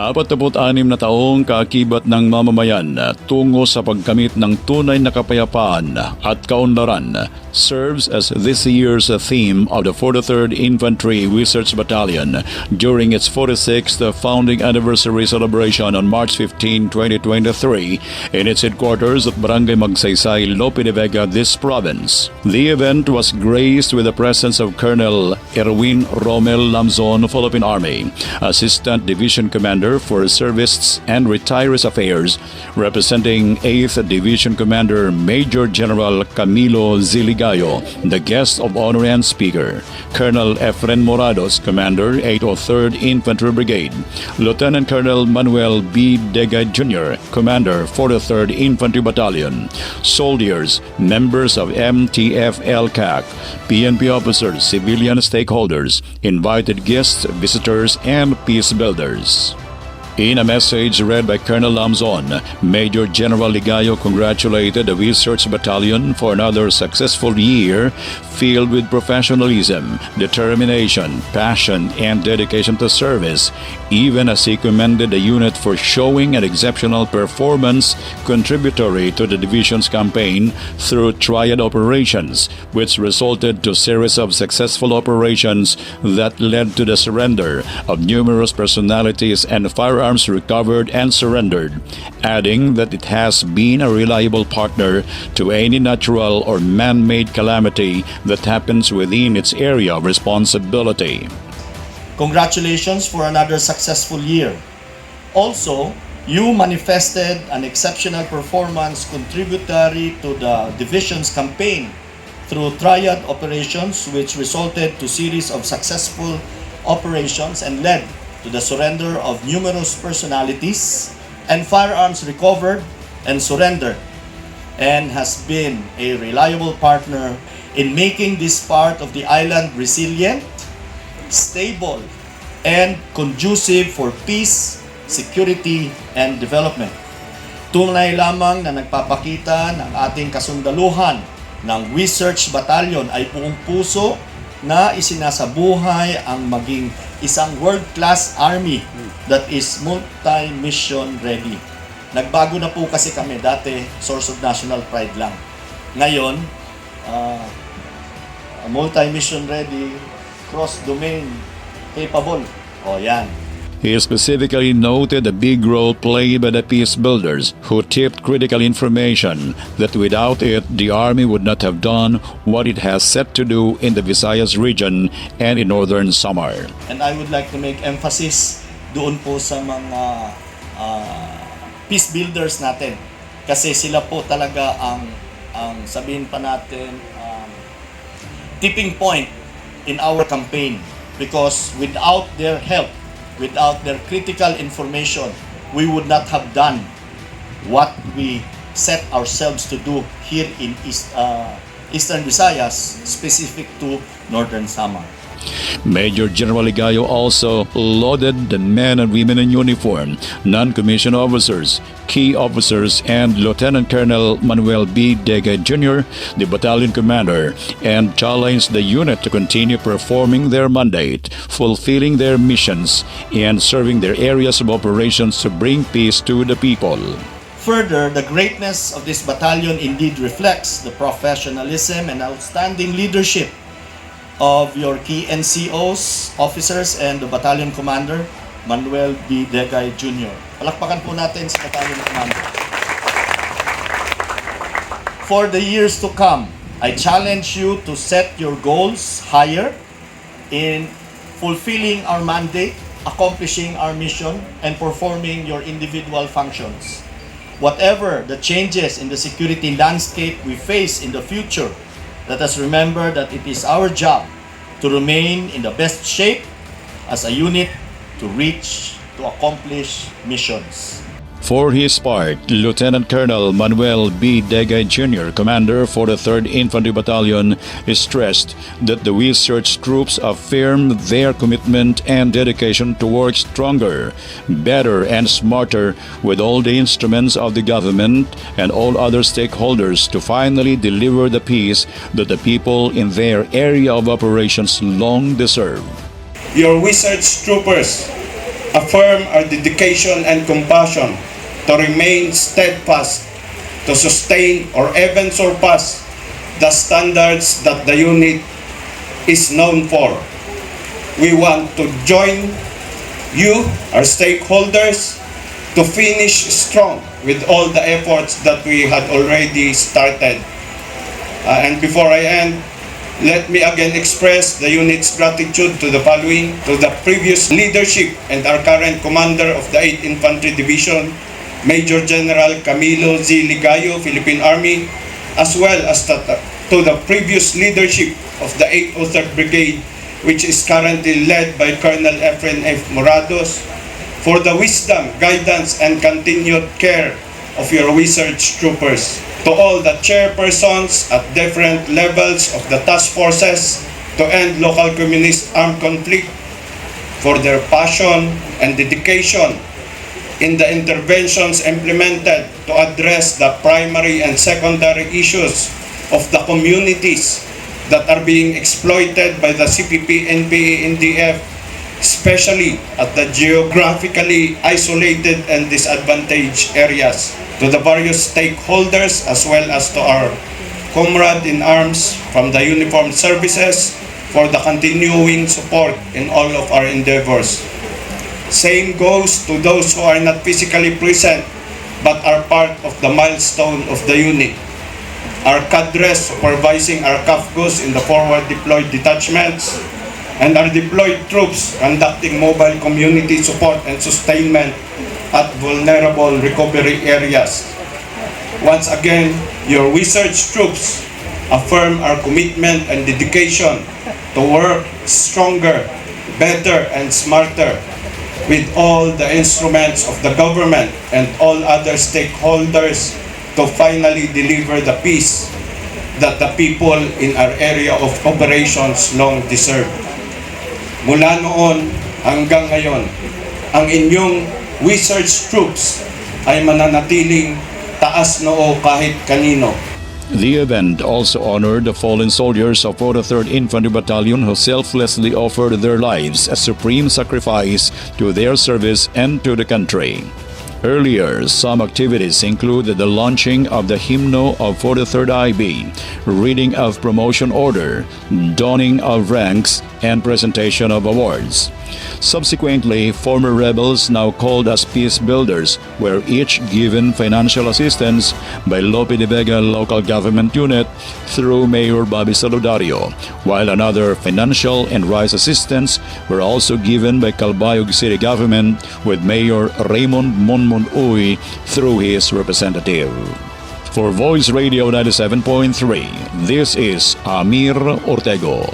46 na taong kaakibat ng mamamayan tungo sa pagkamit ng tunay na kapayapaan at kaunlaran serves as this year's theme of the 43rd Infantry Research Battalion during its 46th founding anniversary celebration on March 15, 2023 in its headquarters at Barangay Magsaysay, Lope de Vega, this province. The event was graced with the presence of Colonel Erwin Romel Lamzon, Philippine Army, Assistant Division Commander for Service and Retirees Affairs, representing 8th Division Commander Major General Camilo Ziligayo, the guest of honor and speaker, Colonel Efren Morados, Commander 803rd Infantry Brigade, Lieutenant Colonel Manuel B. Degay Jr., Commander 43rd Infantry Battalion, soldiers, members of MTF-LCAC, PNP officers, civilian stakeholders, invited guests, visitors, and peace builders. In a message read by Colonel Lamzon, Major General Ligayo congratulated the Research Battalion for another successful year filled with professionalism, determination, passion, and dedication to service, even as he commended the unit for showing an exceptional performance contributory to the division's campaign through triad operations, which resulted to a series of successful operations that led to the surrender of numerous personalities and firearms recovered and surrendered, adding that it has been a reliable partner to any natural or man-made calamity that happens within its area of responsibility. Congratulations for another successful year. Also, you manifested an exceptional performance contributory to the division's campaign through triad operations, which resulted to series of successful operations and led to the surrender of numerous personalities and firearms recovered and surrendered, and has been a reliable partner in making this part of the island resilient, stable, and conducive for peace, security, and development. Tunay lamang na nagpapakita ng ating kasundaluhan ng Research Battalion ay buong puso na isinasabuhay ang maging isang world-class army that is multi-mission ready. Nagbago na po kasi kami. Dati, source of national pride lang. Ngayon, multi-mission ready, cross-domain capable. O yan. He specifically noted the big role played by the peace builders who tipped critical information that without it, the Army would not have done what it has set to do in the Visayas region and in northern Samar. And I would like to make emphasis doon po sa mga peace builders natin. Kasi sila po talaga ang sabihin pa natin, tipping point in our campaign. Because without their help, without their critical information, we would not have done what we set ourselves to do here in Eastern Visayas, specific to Northern Samar. Major General Ligayo also lauded the men and women in uniform, non-commissioned officers, key officers, and Lieutenant Colonel Manuel B. Degay Jr., the battalion commander, and challenged the unit to continue performing their mandate, fulfilling their missions, and serving their areas of operations to bring peace to the people. Further, the greatness of this battalion indeed reflects the professionalism and outstanding leadership of your key NCOs, officers, and the battalion commander, Manuel B. Degay Jr. Palakpakan po natin si battalion commander. For the years to come, I challenge you to set your goals higher in fulfilling our mandate, accomplishing our mission, and performing your individual functions. Whatever the changes in the security landscape we face in the future, let us remember that it is our job to remain in the best shape as a unit to accomplish missions. For his part, Lieutenant Colonel Manuel B. Degay Jr., Commander for the 3rd Infantry Battalion, stressed that the research troops affirm their commitment and dedication to work stronger, better, and smarter with all the instruments of the government and all other stakeholders to finally deliver the peace that the people in their area of operations long deserve. Your research troopers affirm our dedication and compassion to remain steadfast, to sustain or even surpass the standards that the unit is known for. We want to join you, our stakeholders, to finish strong with all the efforts that we had already started. And before I end, let me again express the unit's gratitude to the following: to the previous leadership and our current commander of the 8th Infantry Division, Major General Camilo Z. Ligayo, Philippine Army, as well as to the previous leadership of the 803rd Brigade, which is currently led by Colonel Efren F. Morados, for the wisdom, guidance, and continued care of your research troopers. To all the chairpersons at different levels of the task forces to end local communist armed conflict, for their passion and dedication in the interventions implemented to address the primary and secondary issues of the communities that are being exploited by the CPP, NPA, NDF, especially at the geographically isolated and disadvantaged areas. To the various stakeholders as well as to our comrade in arms from the uniformed services for the continuing support in all of our endeavors. Same goes to those who are not physically present but are part of the milestone of the unit. Our cadres supervising our CAFGOs in the forward deployed detachments, and our deployed troops conducting mobile community support and sustainment at vulnerable recovery areas. Once again, your research troops affirm our commitment and dedication to work stronger, better, and smarter with all the instruments of the government and all other stakeholders to finally deliver the peace that the people in our area of operations long deserve. Mula noon hanggang ngayon, ang inyong research troops ay mananatiling taas noo kahit kanino. The event also honored the fallen soldiers of 43rd Infantry Battalion who selflessly offered their lives as supreme sacrifice to their service and to the country. Earlier, some activities included the launching of the hymno of 43rd IB, reading of promotion order, donning of ranks, and presentation of awards. Subsequently, former rebels, now called as peace builders, were each given financial assistance by Lope de Vega local government unit through Mayor Bobby Saludario, while another financial and rice assistance were also given by Calbayog City government with Mayor Raymond Monmon Uy through his representative. For Voice Radio 97.3, this is Amir Ortego.